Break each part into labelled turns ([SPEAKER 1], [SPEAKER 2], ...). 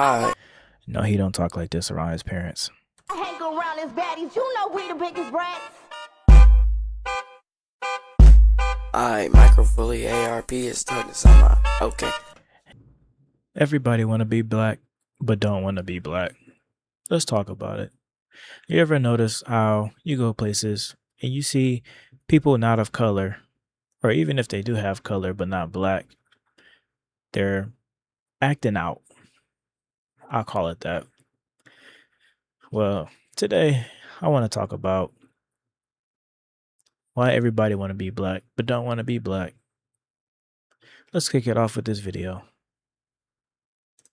[SPEAKER 1] I
[SPEAKER 2] No, he don't talk like this around his parents.
[SPEAKER 3] Hang around as baddies, you know we the biggest brats.
[SPEAKER 1] I microfully ARP is starting to sound like okay.
[SPEAKER 2] Everybody want to be black, but don't want to be black. Let's talk about it. You ever notice how you go places and you see people not of color, or even if they do have color but not black, they're acting out. I'll call it that. Well, today I want to talk about why everybody want to be black but don't want to be black. Let's kick it off with this video.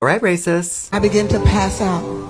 [SPEAKER 4] All right, racists.
[SPEAKER 5] I began to pass out.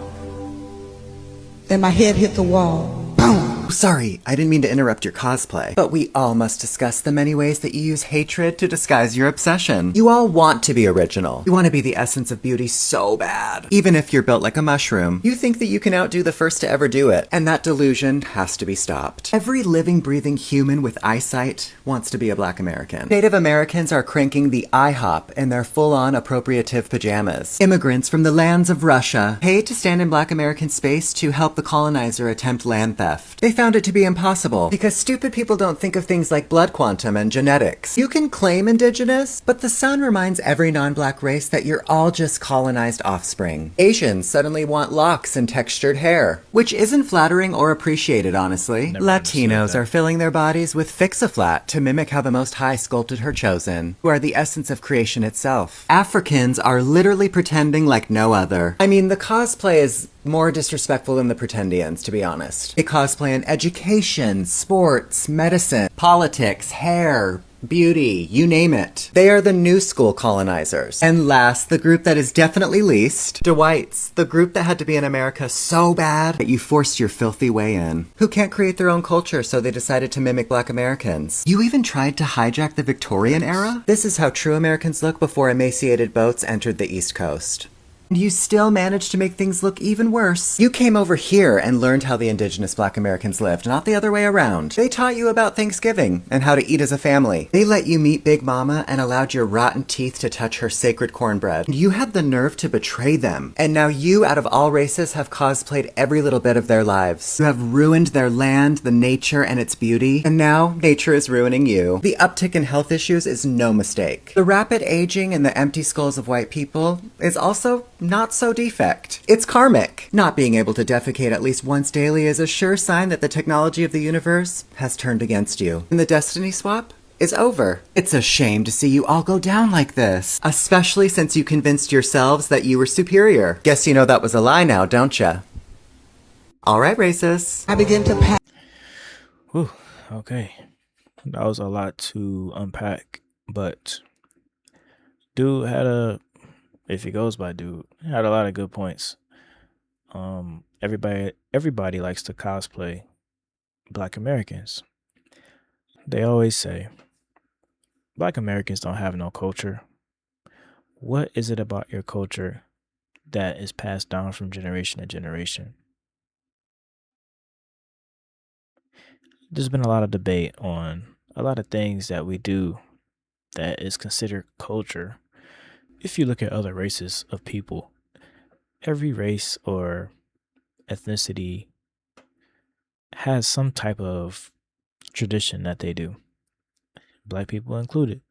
[SPEAKER 5] Then my head hit the wall. Boom!
[SPEAKER 4] Sorry, I didn't mean to interrupt your cosplay, but we all must discuss the many ways that you use hatred to disguise your obsession. You all want to be original. You want to be the essence of beauty so bad. Even if you're built like a mushroom, you think that you can outdo the first to ever do it, and that delusion has to be stopped. Every living, breathing human with eyesight wants to be a Black American. Native Americans are cranking the IHOP in their full-on appropriative pajamas. Immigrants from the lands of Russia paid to stand in Black American space to help the colonizer attempt land theft. They found it to be impossible because stupid people don't think of things like blood quantum and genetics. You can claim indigenous, but the sun reminds every non-black race that you're all just colonized offspring. Asians suddenly want locks and textured hair, which isn't flattering or appreciated, honestly.
[SPEAKER 2] Never
[SPEAKER 4] Latinos
[SPEAKER 2] understood that.
[SPEAKER 4] are filling their bodies with Fix-A-Flat to mimic how the Most High sculpted her chosen, who are the essence of creation itself. Africans are literally pretending like no other. I mean, the cosplay is more disrespectful than the pretendians, to be honest. They cosplay in education, sports, medicine, politics, hair, beauty, you name it. They are the new school colonizers. And last, the group that is definitely least, DeWites, the group that had to be in America so bad that you forced your filthy way in, who can't create their own culture, so they decided to mimic Black Americans. You even tried to hijack the Victorian era? This is how true Americans look before emaciated boats entered the East Coast. And you still managed to make things look even worse. You came over here and learned how the indigenous Black Americans lived, not the other way around. They taught you about Thanksgiving and how to eat as a family. They let you meet Big Mama and allowed your rotten teeth to touch her sacred cornbread. And you had the nerve to betray them. And now you, out of all races, have cosplayed every little bit of their lives. You have ruined their land, the nature, and its beauty. And now, nature is ruining you. The uptick in health issues is no mistake. The rapid aging and the empty skulls of white people is also not so defect. It's karmic. Not being able to defecate at least once daily is a sure sign that the technology of the universe has turned against you. And the destiny swap is over. It's a shame to see you all go down like this, especially since you convinced yourselves that you were superior. Guess you know that was a lie now, don't ya? All right, racists.
[SPEAKER 5] I began to pass.
[SPEAKER 2] Whew, okay. That was a lot to unpack, but dude had if he goes by dude, had a lot of good points. Everybody likes to cosplay Black Americans. They always say Black Americans don't have no culture. What is it about your culture that is passed down from generation to generation? There's been a lot of debate on a lot of things that we do that is considered culture. If you look at other races of people, every race or ethnicity has some type of tradition that they do, Black people included.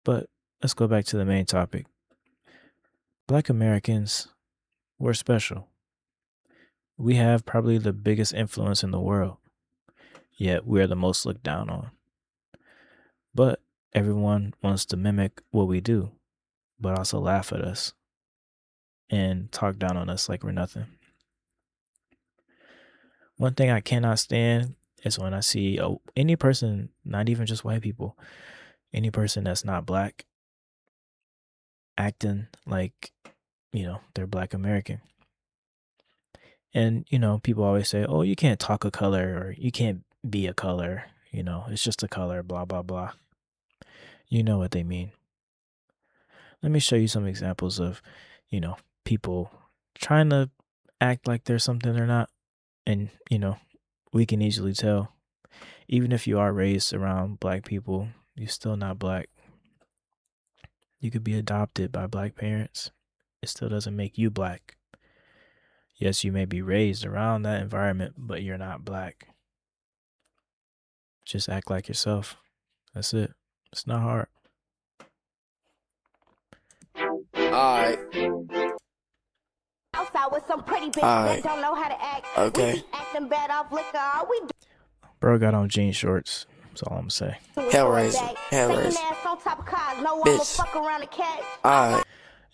[SPEAKER 2] But let's go back to the main topic. Black Americans, we're special. We have probably the biggest influence in the world, yet we're the most looked down on. But everyone wants to mimic what we do, but also laugh at us and talk down on us like we're nothing. One thing I cannot stand is when I see any person, not even just white people, any person that's not black acting like, they're Black American. And, people always say, oh, you can't talk a color or you can't be a color. It's just a color, blah, blah, blah. You know what they mean. Let me show you some examples of, people trying to act like they're something they're not. And, we can easily tell. Even if you are raised around Black people, you're still not Black. You could be adopted by Black parents it still doesn't make you black. Yes, you may be raised around that environment, but you're not black. Just act like yourself. That's it. It's not hard.
[SPEAKER 1] Alright.
[SPEAKER 3] Outside with some pretty bitches
[SPEAKER 1] Alright.
[SPEAKER 3] that don't know how to act.
[SPEAKER 1] Okay.
[SPEAKER 3] We be acting bad off liquor. All we do
[SPEAKER 2] Bro got on jean shorts. That's all I'm gonna say.
[SPEAKER 3] is
[SPEAKER 1] Hellraiser.
[SPEAKER 3] throw it back.
[SPEAKER 1] Hellraiser.
[SPEAKER 3] Sitting ass on top of cars. No, I'ma
[SPEAKER 1] Bitch.
[SPEAKER 3] fuck around the cat.
[SPEAKER 1] Alright.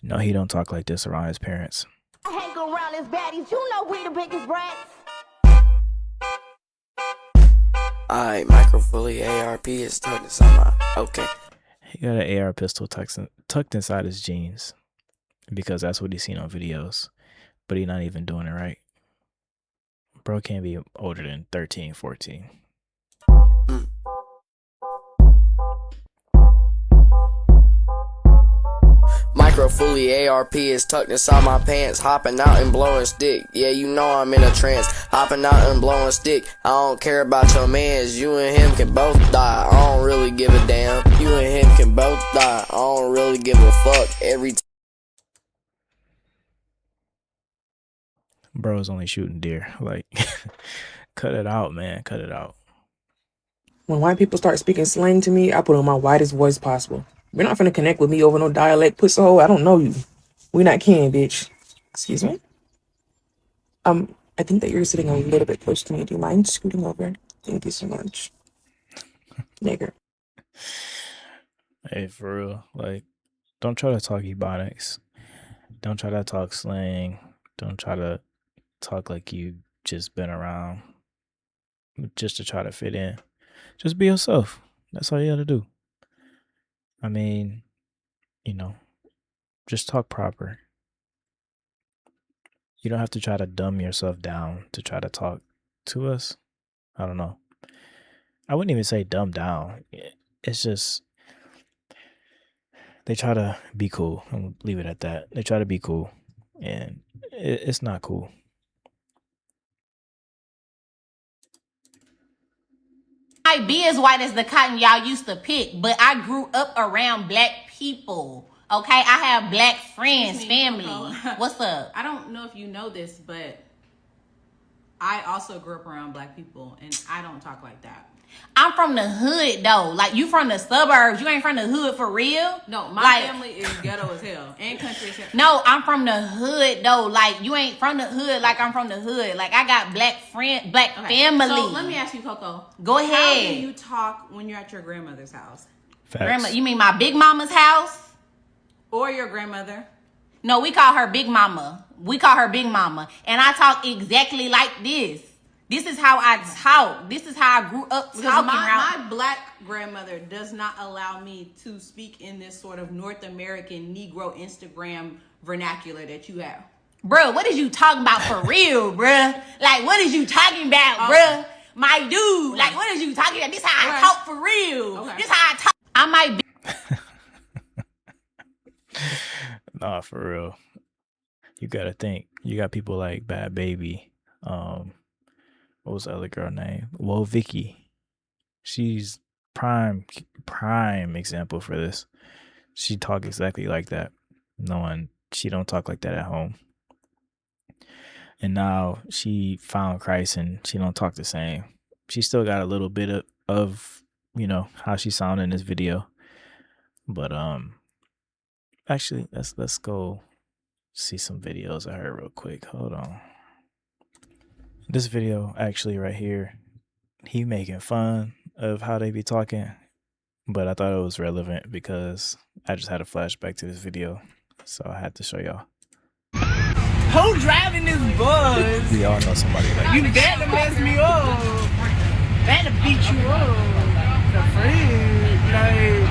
[SPEAKER 2] No, he don't talk like this around his parents.
[SPEAKER 3] I hang around his baddies. You know we the biggest brats.
[SPEAKER 1] Alright, micro fully ARP is tucked inside my. Okay.
[SPEAKER 2] He got an AR pistol tucked inside his jeans because that's what he's seen on videos. But he's not even doing it right. Bro can't be older than 13, 14.
[SPEAKER 1] Micro fully ARP is tucked inside my pants. Hopping out and blowing stick. Yeah, you know I'm in a trance. Hopping out and blowing stick. I don't care about your mans. You and him can both die. I don't really give a damn. You and him can both die. I don't really give a fuck. Every time.
[SPEAKER 2] Bro's only shooting deer. Like, cut it out, man. Cut it out.
[SPEAKER 6] When white people start speaking slang to me, I put on my whitest voice possible. You're not finna connect with me over no dialect, pussy hole. I don't know you. We not kin, bitch. Excuse me? I think that you're sitting a little bit close to me. Do you mind scooting over? Thank you so much. Nigger.
[SPEAKER 2] Hey, for real. Like, don't try to talk Ebonics. Don't try to talk slang. Don't try to talk like you just been around just to try to fit in. Just be yourself. That's all you gotta do. I mean, you know, just talk proper. You don't have to try to dumb yourself down to try to talk to us. I don't know. I wouldn't even say dumb down. It's just they try to be cool. I'm gonna leave it at that. They try to be cool, and it's not cool.
[SPEAKER 7] Might be as white as the cotton y'all used to pick, but I grew up around black people. Okay, I have black friends, family. What's up?
[SPEAKER 8] I don't know if you know this, but I also grew up around black people, and I don't talk like that.
[SPEAKER 7] I'm from the hood though. Like, you from the suburbs. You ain't from the hood for real.
[SPEAKER 8] No, my family is ghetto as hell and country as hell.
[SPEAKER 7] No, I'm from the hood though. Like, you ain't from the hood like I'm from the hood. Like, I got black family.
[SPEAKER 8] So let me ask you, Coco.
[SPEAKER 7] Go ahead.
[SPEAKER 8] How do you talk when you're at your grandmother's house?
[SPEAKER 2] Facts.
[SPEAKER 7] Grandma, you mean my big mama's house?
[SPEAKER 8] Or your grandmother?
[SPEAKER 7] No, we call her Big Mama. We call her Big Mama. And I talk exactly like this. This is how I talk. This is how I grew up
[SPEAKER 8] Because
[SPEAKER 7] talking
[SPEAKER 8] my black grandmother does not allow me to speak in this sort of North American Negro Instagram vernacular that you have.
[SPEAKER 7] Bruh, what is you talking about for real, bruh? Like, what is you talking about, bruh? My dude, like, what is you talking about? This how I talk for real.
[SPEAKER 8] Okay.
[SPEAKER 7] This how I talk. I might be.
[SPEAKER 2] Nah, for real. You gotta think. You got people like Bad Baby. What was the other girl name? Well, Vicky. She's prime example for this. She talk exactly like that, knowing she don't talk like that at home. And now she found Christ and she don't talk the same. She still got a little bit of you know, how she sounded in this video. But actually let's go see some videos of her real quick. Hold on. This video actually right here, he making fun of how they be talking, but I thought it was relevant because I just had a flashback to this video, so I had to show y'all.
[SPEAKER 9] Who driving this bus?
[SPEAKER 2] We all know somebody like
[SPEAKER 9] You
[SPEAKER 2] this.
[SPEAKER 9] better mess me up. Better beat you up. The freak. Like,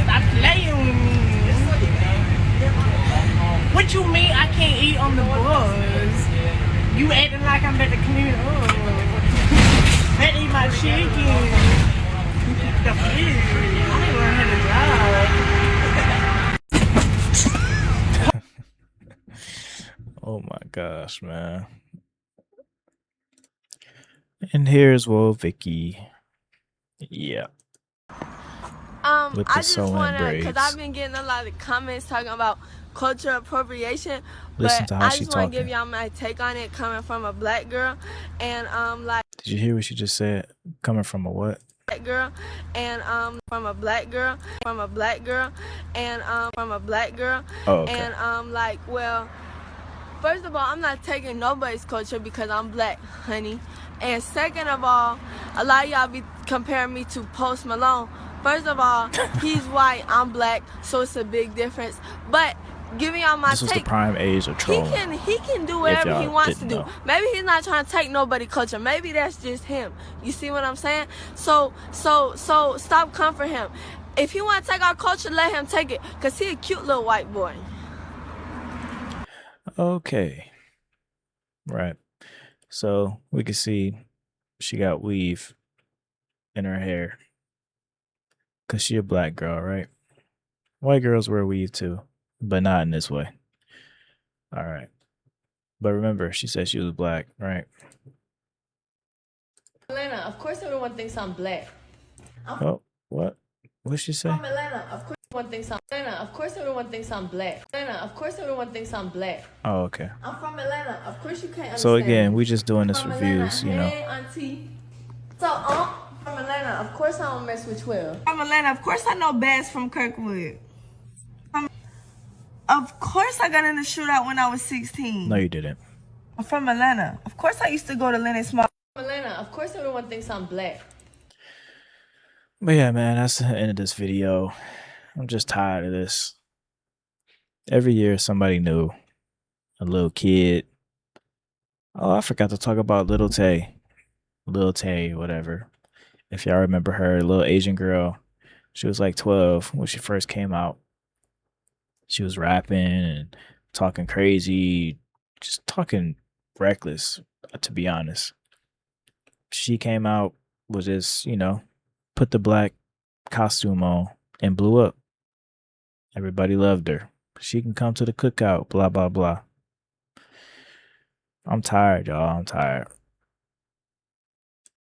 [SPEAKER 9] stop playing with me. What you mean I can't eat on the bus? You acting like I'm about to clean up. Better eat my chicken. The freak. I ain't learn how to drive.
[SPEAKER 2] Oh my gosh, man. And here's Vicky. Yeah. With the
[SPEAKER 10] I just
[SPEAKER 2] sewing
[SPEAKER 10] wanna,
[SPEAKER 2] braids.
[SPEAKER 10] cause I've been getting a lot of comments talking about culture appropriation,
[SPEAKER 2] Listen
[SPEAKER 10] but
[SPEAKER 2] to how
[SPEAKER 10] I
[SPEAKER 2] she
[SPEAKER 10] just want to give
[SPEAKER 2] talking.
[SPEAKER 10] y'all my take on it coming from a black girl. And like
[SPEAKER 2] Did you hear what she just said? Coming from a what?
[SPEAKER 10] black girl, and from a black girl, from a black girl, and from a black girl.
[SPEAKER 2] Oh, okay.
[SPEAKER 10] And like, well, first of all, I'm not taking nobody's culture because I'm black, honey. And second of all, a lot of y'all be comparing me to Post Malone. First of all, he's white, I'm black, so it's a big difference. But giving y'all my
[SPEAKER 2] This was the
[SPEAKER 10] take,
[SPEAKER 2] prime age of trolling.
[SPEAKER 10] he can do whatever he
[SPEAKER 2] y'all
[SPEAKER 10] wants to
[SPEAKER 2] didn't
[SPEAKER 10] do.
[SPEAKER 2] know.
[SPEAKER 10] Maybe he's not trying to take nobody culture. Maybe that's just him. You see what I'm saying? So stop coming for him. If he want to take our culture, let him take it, cause he a cute little white boy.
[SPEAKER 2] Okay. Right. So we can see she got weave in her hair. Cause she a black girl, right? White girls wear weave too, but not in this way. All right. But remember, she said she was black, right?
[SPEAKER 10] Atlanta, of course everyone thinks I'm black.
[SPEAKER 2] Oh, what? What'd she say?
[SPEAKER 10] From Atlanta, of course everyone thinks I'm Atlanta. Of course everyone thinks I'm black. Atlanta, of course everyone thinks I'm black.
[SPEAKER 2] Oh, okay.
[SPEAKER 10] I'm from Atlanta. Of course you can't understand.
[SPEAKER 2] So again, we just doing this
[SPEAKER 10] From
[SPEAKER 2] reviews,
[SPEAKER 10] Atlanta.
[SPEAKER 2] you know.
[SPEAKER 10] Hey, auntie. So, from Atlanta. Of course I don't mess with 12.
[SPEAKER 9] From Atlanta, of course I know Bass from Kirkwood. Of course I got in a shootout when I was 16.
[SPEAKER 2] No, you didn't.
[SPEAKER 9] I'm from Atlanta. Of course I used to go to Lennox Mall.
[SPEAKER 10] From Atlanta. Of course everyone thinks I'm black.
[SPEAKER 2] But yeah, man, that's the end of this video. I'm just tired of this. Every year, somebody new. A little kid. Oh, I forgot to talk about Little Tay. Lil Tay, whatever. If y'all remember her, little Asian girl. She was like 12 when she first came out. She was rapping and talking crazy, just talking reckless, to be honest. She came out with this, put the black costume on and blew up. Everybody loved her. She can come to the cookout, blah, blah, blah. I'm tired, y'all. I'm tired.